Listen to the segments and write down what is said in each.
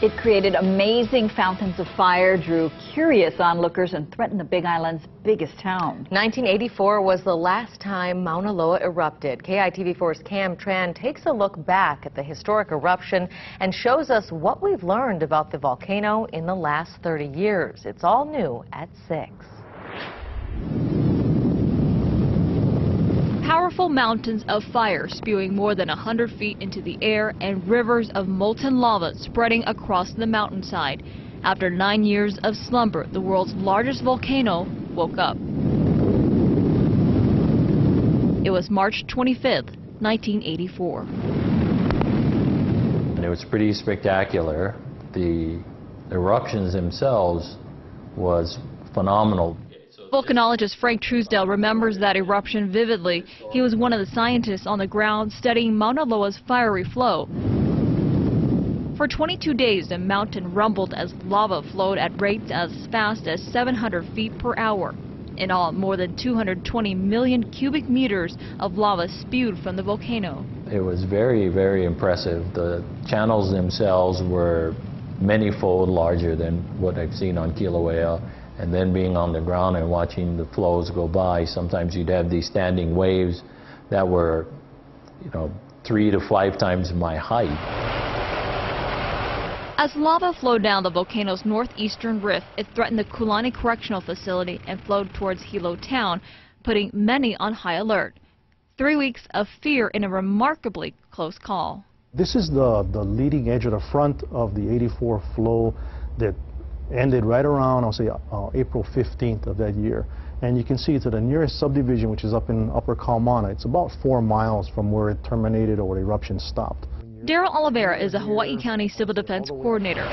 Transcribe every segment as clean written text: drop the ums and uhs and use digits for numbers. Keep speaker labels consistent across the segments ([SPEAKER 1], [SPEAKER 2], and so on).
[SPEAKER 1] It created amazing fountains of fire, drew curious onlookers, and threatened the Big Island's biggest town.
[SPEAKER 2] 1984 was the last time Mauna Loa erupted. KITV4's Cam Tran takes a look back at the historic eruption and shows us what we've learned about the volcano in the last 30 years. It's all new at 6.
[SPEAKER 3] Powerful mountains of fire spewing more than 100 feet into the air and rivers of molten lava spreading across the mountainside. After 9 years of slumber, the world's largest volcano woke up. It was March 25th, 1984.
[SPEAKER 4] And it was pretty spectacular. The eruptions themselves was phenomenal.
[SPEAKER 3] Volcanologist Frank Truesdale remembers that eruption vividly. He was one of the scientists on the ground studying Mauna Loa's fiery flow. For 22 days, the mountain rumbled as lava flowed at rates as fast as 700 feet per hour. In all, more than 220 million cubic meters of lava spewed from the volcano.
[SPEAKER 4] It was very, very impressive. The channels themselves were many-fold larger than what I've seen on Kilauea. And then being on the ground and watching the flows go by, sometimes you'd have these standing waves that were, 3 to 5 times my height.
[SPEAKER 3] As lava flowed down the volcano's northeastern rift, it threatened the Kulani Correctional Facility and flowed towards Hilo town, putting many on high alert. 3 weeks of fear in a remarkably close call.
[SPEAKER 5] This is the leading edge of the front of the 84 flow that ended right around, I'll say, April 15th of that year. And you can see to the nearest subdivision, which is up in Upper Kaumana, it's about 4 miles from where it terminated or where the eruption stopped.
[SPEAKER 3] Daryl Oliveira is a Hawaii County Civil Defense Coordinator.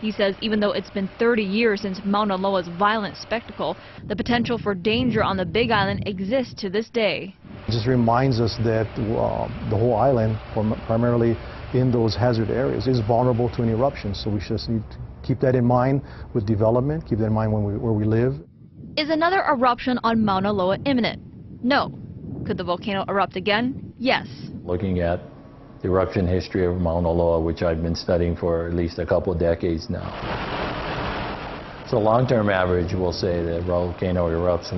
[SPEAKER 3] He says even though it's been 30 years since Mauna Loa's violent spectacle, the potential for danger on the Big Island exists to this day.
[SPEAKER 5] It just reminds us that the whole island, primarily in those hazard areas, is vulnerable to an eruption. So we just need to keep that in mind with development, keep that in mind where we live.
[SPEAKER 3] Is another eruption on Mauna Loa imminent? No. Could the volcano erupt again? Yes.
[SPEAKER 4] Looking at the eruption history of Mauna Loa, which I've been studying for at least a couple of decades now. So long-term average will say that the volcano erupts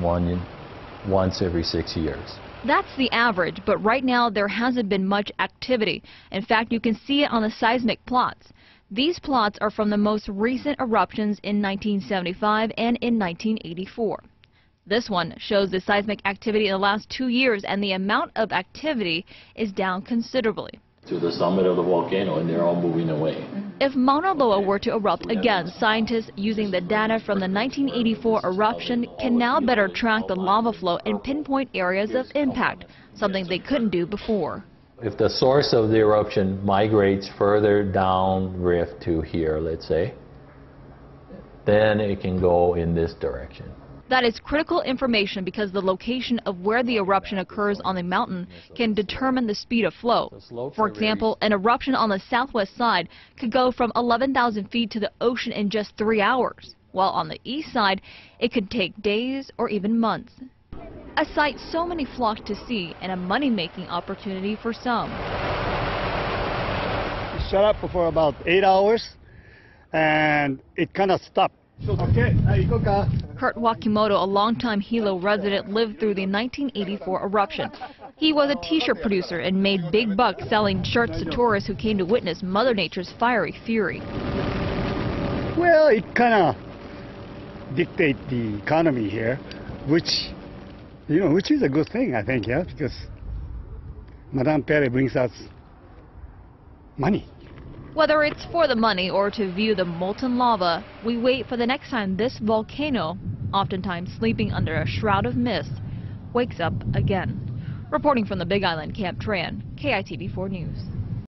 [SPEAKER 4] once every 6 years.
[SPEAKER 3] That's the average, but right now there hasn't been much activity. In fact, you can see it on the seismic plots. These plots are from the most recent eruptions in 1975 and in 1984. This one shows the seismic activity in the last 2 years, and the amount of activity is down considerably.
[SPEAKER 4] To the summit of the volcano, and they're all moving away.
[SPEAKER 3] If Mauna Loa were to erupt again, scientists using the data from the 1984 eruption can now better track the lava flow and pinpoint areas of impact, something they couldn't do before.
[SPEAKER 4] If the source of the eruption migrates further down rift to here, let's say, then it can go in this direction.
[SPEAKER 3] That is critical information because the location of where the eruption occurs on the mountain can determine the speed of flow. For example, an eruption on the southwest side could go from 11,000 feet to the ocean in just 3 hours, while on the east side, it could take days or even months. A sight so many flock to see and a money-making opportunity for some.
[SPEAKER 6] It shut up for about 8 hours and it kind of stopped. Okay,
[SPEAKER 3] Kurt Wakimoto, a longtime Hilo resident, lived through the 1984 eruption. He was a t-shirt producer and made big bucks selling shirts to tourists who came to witness Mother Nature's fiery fury.
[SPEAKER 6] Well, it kind of dictates the economy here, which is a good thing, I think, yeah, because Madame Perry brings us money.
[SPEAKER 3] Whether it's for the money or to view the molten lava, we wait for the next time this volcano, oftentimes sleeping under a shroud of mist, wakes up again. Reporting from the Big Island, Cam Tran, KITV4 News.